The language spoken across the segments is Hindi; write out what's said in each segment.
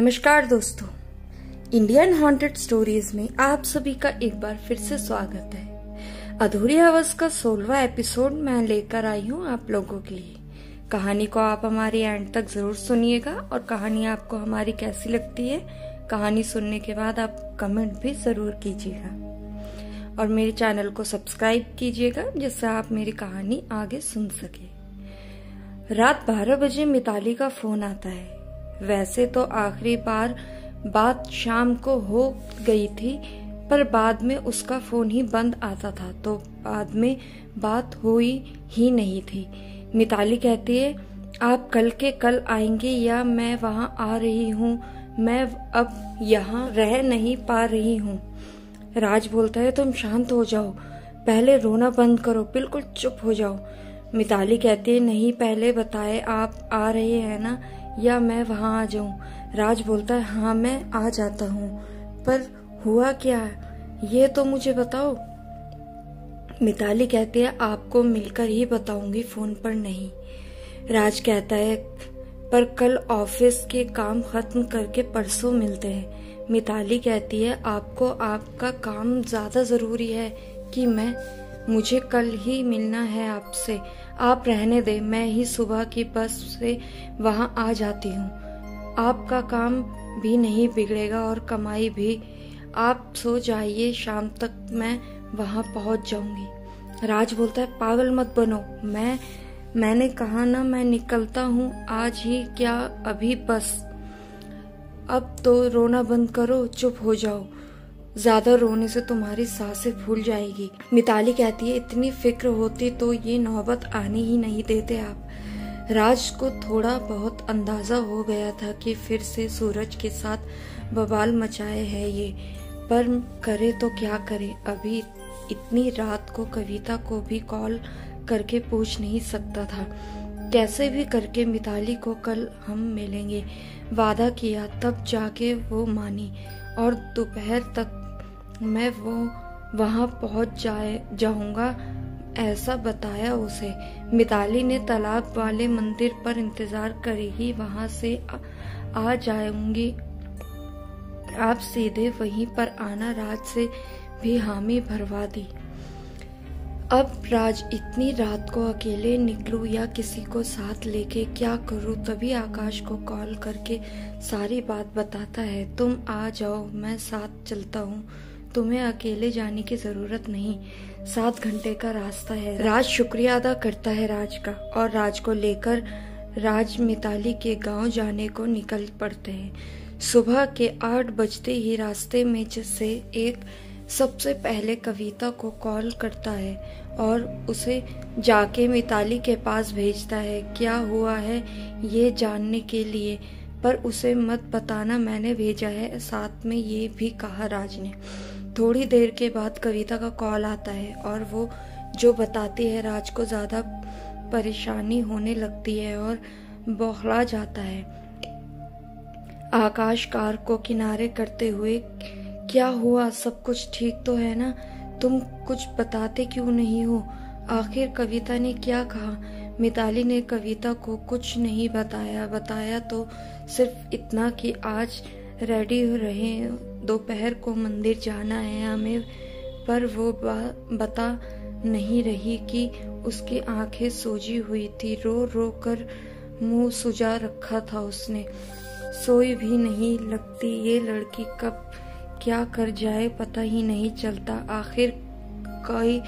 नमस्कार दोस्तों, इंडियन हॉन्टेड स्टोरीज में आप सभी का एक बार फिर से स्वागत है। अधूरी आवाज का 16वां एपिसोड मैं लेकर आई हूँ आप लोगों के लिए। कहानी को आप हमारी एंड तक जरूर सुनिएगा और कहानी आपको हमारी कैसी लगती है कहानी सुनने के बाद आप कमेंट भी जरूर कीजिएगा और मेरे चैनल को सब्सक्राइब कीजिएगा जिससे आप मेरी कहानी आगे सुन सके। रात 12 बजे मिताली का फोन आता है। वैसे तो आखिरी बार बात शाम को हो गई थी, पर बाद में उसका फोन ही बंद आता था तो बाद में बात हुई ही नहीं थी। मिताली कहती है, आप कल के कल आएंगे या मैं वहां आ रही हूँ, मैं अब यहाँ रह नहीं पा रही हूँ। राज बोलता है, तुम शांत हो जाओ, पहले रोना बंद करो, बिल्कुल चुप हो जाओ। मिताली कहती है, नहीं पहले बताए आप आ रहे हैं ना या मैं वहां आ जाऊं। राज बोलता है, हाँ मैं आ जाता हूँ, पर हुआ क्या ये तो मुझे बताओ। मिताली कहती है, आपको मिलकर ही बताऊंगी, फोन पर नहीं। राज कहता है, पर कल ऑफिस के काम खत्म करके परसों मिलते हैं। मिताली कहती है, आपको आपका काम ज्यादा जरूरी है कि मुझे कल ही मिलना है आपसे। आप रहने दे, मैं ही सुबह की बस से वहां आ जाती हूँ। आपका काम भी नहीं बिगड़ेगा और कमाई भी। आप सो जाइए, शाम तक मैं वहां पहुंच जाऊंगी। राज बोलता है, पागल मत बनो, मैंने कहा ना मैं निकलता हूँ आज ही, क्या अभी बस। अब तो रोना बंद करो, चुप हो जाओ, ज्यादा रोने से तुम्हारी सांसें फूल जाएगी। मिताली कहती है, इतनी फिक्र होती तो ये नौबत आने ही नहीं देते आप। राज को थोड़ा बहुत अंदाजा हो गया था कि फिर से सूरज के साथ बवाल मचाए है ये, पर करे तो क्या करे। अभी इतनी रात को कविता को भी कॉल करके पूछ नहीं सकता था। कैसे भी करके मिताली को कल हम मिलेंगे, वादा किया, तब जाके वो मानी और दोपहर तक मैं वहां पहुंच जाऊंगा ऐसा बताया उसे। मिताली ने तालाब वाले मंदिर पर इंतजार करेगी, वहां से आ जाऊंगी, आप सीधे वहीं पर आना। राज से भी हामी भरवा दी। अब राज इतनी रात को अकेले निकलूं या किसी को साथ लेके क्या करूं, तभी आकाश को कॉल करके सारी बात बताता है। तुम आ जाओ, मैं साथ चलता हूँ, तुम्हें अकेले जाने की जरूरत नहीं, 7 घंटे का रास्ता है। राज शुक्रिया अदा करता है राज का और राज को लेकर राज मिताली के गांव जाने को निकल पड़ते हैं। सुबह के 8 बजते ही रास्ते में से एक सबसे पहले कविता को कॉल करता है और उसे जाके मिताली के पास भेजता है, क्या हुआ है ये जानने के लिए, पर उसे मत बताना मैंने भेजा है, साथ में ये भी कहा राज ने। थोड़ी देर के बाद कविता का कॉल आता है और वो जो बताती है राज को ज्यादा परेशानी होने लगती है और बौखला जाता है। आकाश कार को किनारे करते हुए, क्या हुआ, सब कुछ ठीक तो है ना, तुम कुछ बताते क्यों नहीं हो, आखिर कविता ने क्या कहा। मिताली ने कविता को कुछ नहीं बताया तो सिर्फ इतना कि आज रेडी रहे, दोपहर को मंदिर जाना है हमें, पर वो बता नहीं रही कि उसकी आंखें सूजी हुई थी, रो रो कर मुंह सुजा रखा था उसने, सोई भी नहीं लगती। ये लड़की कब क्या कर जाए पता ही नहीं चलता, आखिर कोई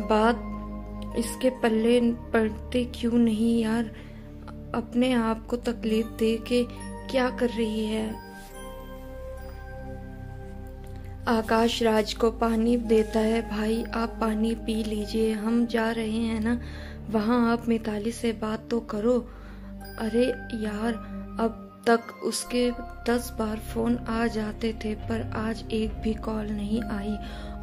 बात इसके पल्ले पड़ती क्यों नहीं यार, अपने आप को तकलीफ दे के क्या कर रही है। आकाश राज को पानी देता है, भाई आप पानी पी लीजिए, हम जा रहे हैं ना वहां, आप मिताली से बात तो करो। अरे यार, अब तक उसके 10 बार फोन आ जाते थे पर आज एक भी कॉल नहीं आई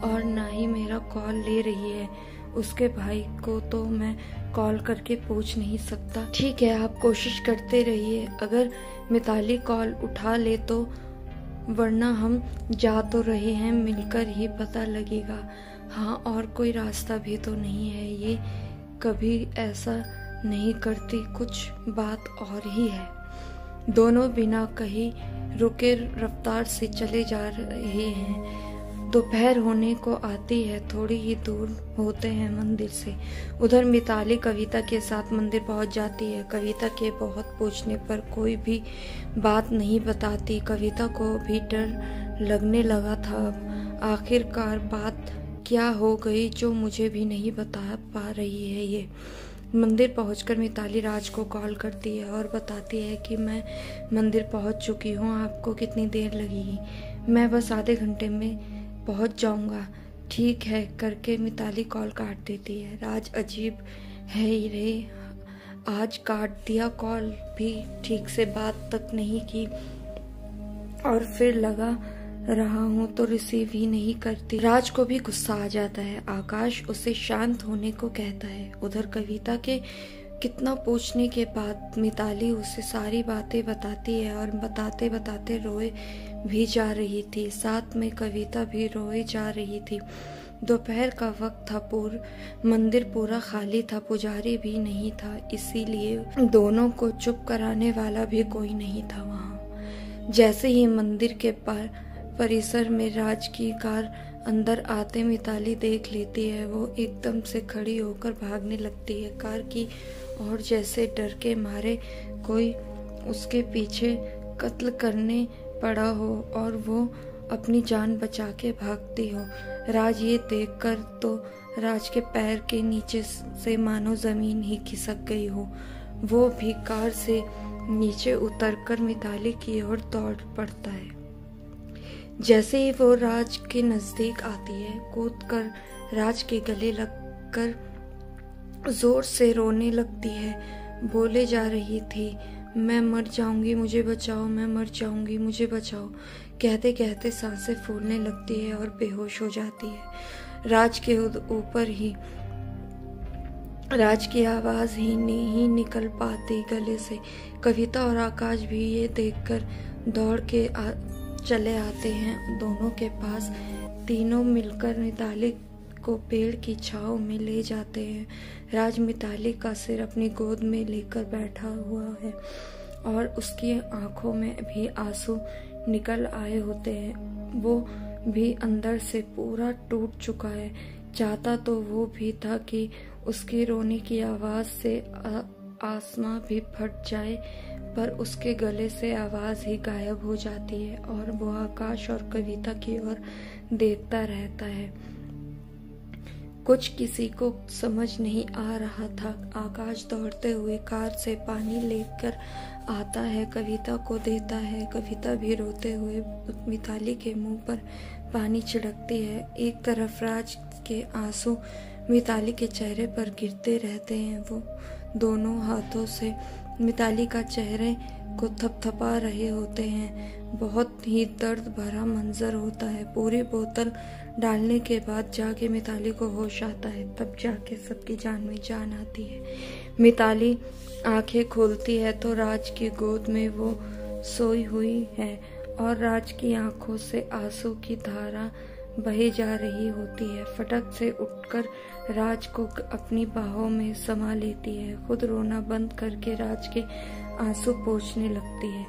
और ना ही मेरा कॉल ले रही है। उसके भाई को तो मैं कॉल करके पूछ नहीं सकता। ठीक है, आप कोशिश करते रहिए, अगर मिताली कॉल उठा ले तो, वरना हम जा तो रहे हैं, मिलकर ही पता लगेगा। हाँ, और कोई रास्ता भी तो नहीं है, ये कभी ऐसा नहीं करती, कुछ बात और ही है। दोनों बिना कही रुके रफ्तार से चले जा रहे हैं। दोपहर होने को आती है, थोड़ी ही दूर होते हैं मंदिर से। उधर मिताली कविता के साथ मंदिर पहुंच जाती है। कविता के बहुत पूछने पर कोई भी बात नहीं बताती। कविता को भी डर लगने लगा था। आखिरकार बात क्या हो गई जो मुझे भी नहीं बता पा रही है ये। मंदिर पहुंचकर मिताली राज को कॉल करती है और बताती है कि मैं मंदिर पहुंच चुकी हूँ, आपको कितनी देर लगेगी? मैं बस आधे घंटे में पहुंच जाऊंगा। ठीक है करके मिताली कॉल काट देती है। राज अजीब है ही रे, आज काट दिया कॉल भी, ठीक से बात तक नहीं की और फिर लगा रहा हूँ तो रिसीव ही नहीं करती। राज को भी गुस्सा आ जाता है। आकाश उसे शांत होने को कहता है। उधर कविता के कितना पूछने के बाद मिताली उसे सारी बातें बताती है और बताते बताते रोए भी जा रही थी। साथ में कविता भी रोए जा रही थी। दोपहर का वक्त था। मंदिर पूरा खाली था, पुजारी भी नहीं था, इसीलिए दोनों को चुप कराने वाला भी कोई नहीं था वहाँ। जैसे ही मंदिर के परिसर में राज की कार अंदर आते मिताली देख लेती है। वो एकदम से खड़ी होकर भागने लगती है कार की और जैसे डर के मारे कोई उसके पीछे कत्ल करने पड़ा हो और वो अपनी जान बचा के भागती हो। राज ये देखकर तो राज के पैर के नीचे से मानो जमीन ही खिसक गई हो। वो भी कार से नीचे उतरकर मिताली की ओर दौड़ पड़ता है। जैसे ही वो राज के नजदीक आती है, कूदकर राज के गले लगकर जोर से रोने लगती है। बोले जा रही थी, मैं मर जाऊंगी, मुझे बचाओ, मैं मर जाऊंगी, मुझे बचाओ। कहते कहते सांसें फूलने लगती है और बेहोश हो जाती है। राज के ऊपर ही राज की आवाज ही नहीं निकल पाती गले से। कविता और आकाश भी ये देखकर दौड़ के चले आते हैं दोनों के पास। तीनों मिलकर मिताली को पेड़ की छांव में ले जाते हैं। राज मिताली का सिर अपनी गोद में लेकर बैठा हुआ है और उसकी आंखों में भी आंसू निकल आए होते हैं। वो भी अंदर से पूरा टूट चुका है। चाहता तो वो भी था कि उसकी रोने की आवाज से आसमां भी फट जाए, पर उसके गले से आवाज ही गायब हो जाती है और वो आकाश और कविता की ओर देखता रहता है। कुछ किसी को समझ नहीं आ रहा था। आकाश दौड़ते हुए कार से पानी लेकर आता है, कविता को देता है। कविता भी रोते हुए मिताली के मुंह पर पानी छिड़कती है। एक तरफ राज के आंसू मिताली के चेहरे पर गिरते रहते हैं। वो दोनों हाथों से मिताली का चेहरे को थपथपा रहे होते हैं। बहुत ही दर्द भरा मंजर होता है। पूरी बोतल डालने के बाद जाके मिताली को होश आता है, तब जाके सबकी जान में जान आती है। मिताली आंखें खोलती है तो राज की गोद में वो सोई हुई है और राज की आंखों से आंसू की धारा बहे जा रही होती है। फटक से उठकर राज को अपनी बाहों में समा लेती है। खुद रोना बंद करके राज के आंसू पोंछने लगती है।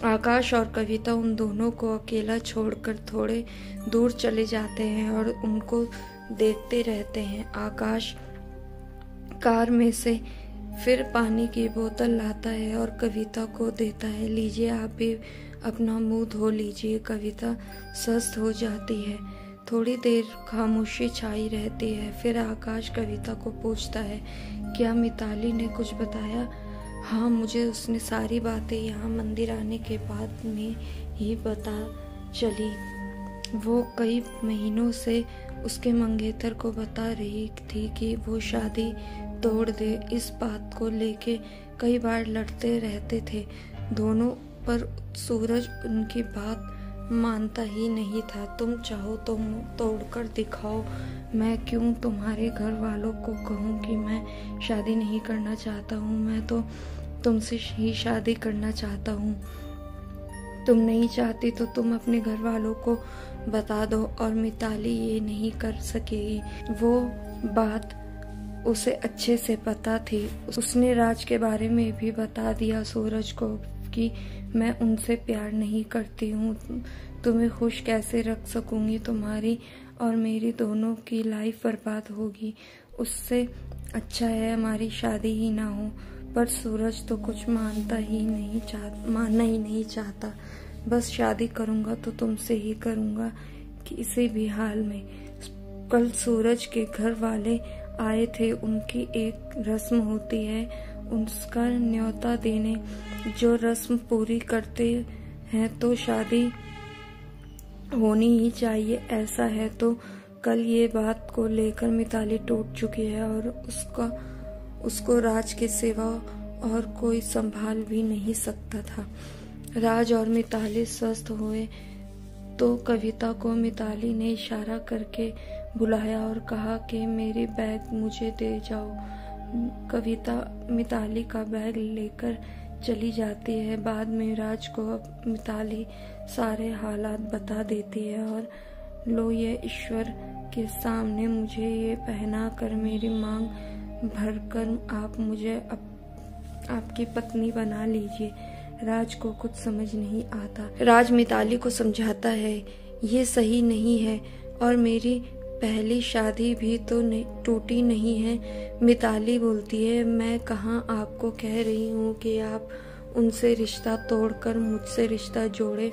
आकाश और कविता उन दोनों को अकेला छोड़कर थोड़े दूर चले जाते हैं और उनको देखते रहते हैं। आकाश कार में से फिर पानी की बोतल लाता है और कविता को देता है। लीजिए, आप भी अपना मुंह धो लीजिए। कविता स्वस्थ हो जाती है। थोड़ी देर खामोशी छाई रहती है। फिर आकाश कविता को पूछता है, क्या मिताली ने कुछ बताया? हाँ, मुझे उसने सारी बातें यहाँ मंदिर आने के बाद में ही पता चली। वो कई महीनों से उसके मंगेतर को बता रही थी कि वो शादी तोड़ दे। इस बात को लेके कई बार लड़ते रहते थे दोनों, पर सूरज उनकी बात मानता ही नहीं था। तुम चाहो तो मुंह तोड़कर दिखाओ, मैं क्यों तुम्हारे घर वालों को कहूँ कि मैं शादी नहीं करना चाहता हूँ? मैं तो तुमसे ही शादी करना चाहता हूँ। तुम नहीं चाहती तो तुम अपने घर वालों को बता दो और मिताली ये नहीं कर सकेगी। वो बात उसे अच्छे से पता थी। उसने राज के बारे में भी बता दिया सूरज को कि मैं उनसे प्यार नहीं करती हूँ। तुम्हें खुश कैसे रख सकूंगी? तुम्हारी और मेरी दोनों की लाइफ बर्बाद होगी। उससे अच्छा है हमारी शादी ही ना हो। पर सूरज तो कुछ मानना ही नहीं चाहता। बस शादी करूंगा तो तुमसे ही करूंगा, किसी भी हाल में। कल सूरज के घर वाले आए थे। उनकी एक रस्म होती है, उसका न्योता देने। जो रस्म पूरी करते हैं तो शादी होनी ही चाहिए। ऐसा है तो कल ये बात को लेकर मिताली टूट चुकी है और उसको राज के सिवा और कोई संभाल भी नहीं सकता था। राज और मिताली स्वस्थ हुए तो कविता को मिताली ने इशारा करके बुलाया और कहा कि मेरी बैग मुझे दे जाओ। कविता मिताली का बैग लेकर चली जाती है। बाद में राज को मिताली सारे हालात बता देती है और लो ये ईश्वर के सामने मुझे ये पहना कर मेरी मांग भरकर आप मुझे आपकी पत्नी बना लीजिए। राज को कुछ समझ नहीं आता। राज मिताली को समझाता है ये सही नहीं है और मेरी पहली शादी भी तो टूटी नहीं है। मिताली बोलती है मैं कहाँ आपको कह रही हूँ कि आप उनसे रिश्ता तोड़कर मुझसे रिश्ता जोड़े,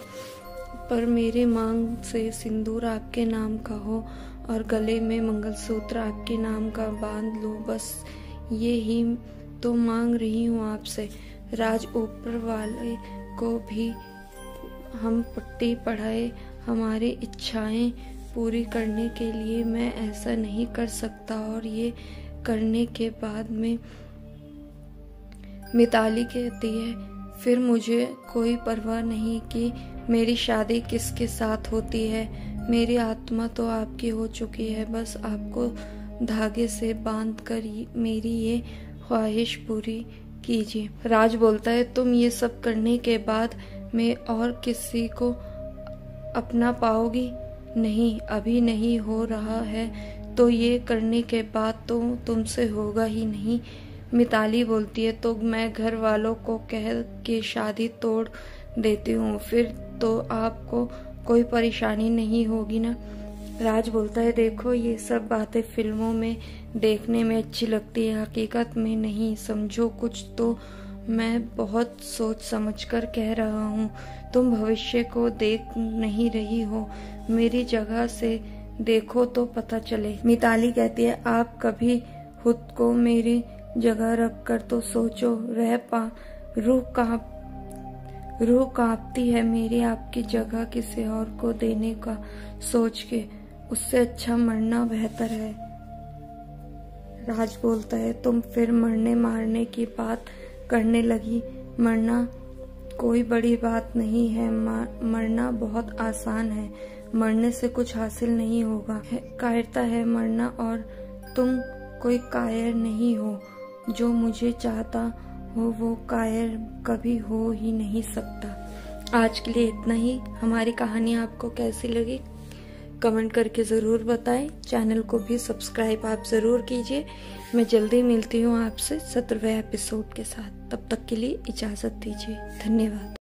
पर मेरी मांग से सिंदूर आपके नाम का हो और गले में मंगलसूत्र आपके नाम का बांध लो। बस ये ही तो मांग रही हूँ आपसे। राज ऊपर वाले को भी हम पट्टी पढ़ाए हमारी इच्छाएं पूरी करने के लिए मैं ऐसा नहीं कर सकता। और ये करने के बाद में मिताली कहती है फिर मुझे कोई परवाह नहीं कि मेरी शादी किसके साथ होती है। मेरी आत्मा तो आपकी हो चुकी है। बस आपको धागे से बांध कर मेरी ये ख्वाहिश पूरी कीजिए। राज बोलता है तुम ये सब करने के बाद मैं और किसी को अपना पाओगी? नहीं, अभी नहीं हो रहा है तो ये करने के बाद तो तुमसे होगा ही नहीं। मिताली बोलती है तो मैं घर वालों को कह के शादी तोड़ देती हूँ, फिर तो आपको कोई परेशानी नहीं होगी ना। राज बोलता है देखो ये सब बातें फिल्मों में देखने में अच्छी लगती है, हकीकत में नहीं। समझो कुछ तो मैं बहुत सोच समझकर कह रहा हूँ। तुम भविष्य को देख नहीं रही हो, मेरी जगह से देखो तो पता चले। मिताली कहती है आप कभी खुद को मेरी जगह रख कर तो सोचो। रूह कांपती है मेरी आपकी जगह किसी और को देने का सोच के। उससे अच्छा मरना बेहतर है। राज बोलता है तुम फिर मरने मारने की बात करने लगी। मरना कोई बड़ी बात नहीं है, मरना बहुत आसान है। मरने से कुछ हासिल नहीं होगा। कायरता है मरना और तुम कोई कायर नहीं हो। जो मुझे चाहता हो वो कायर कभी हो ही नहीं सकता। आज के लिए इतना ही। हमारी कहानी आपको कैसी लगी कमेंट करके ज़रूर बताएं। चैनल को भी सब्सक्राइब आप ज़रूर कीजिए। मैं जल्दी मिलती हूँ आपसे 17वें एपिसोड के साथ। तब तक के लिए इजाज़त दीजिए। धन्यवाद।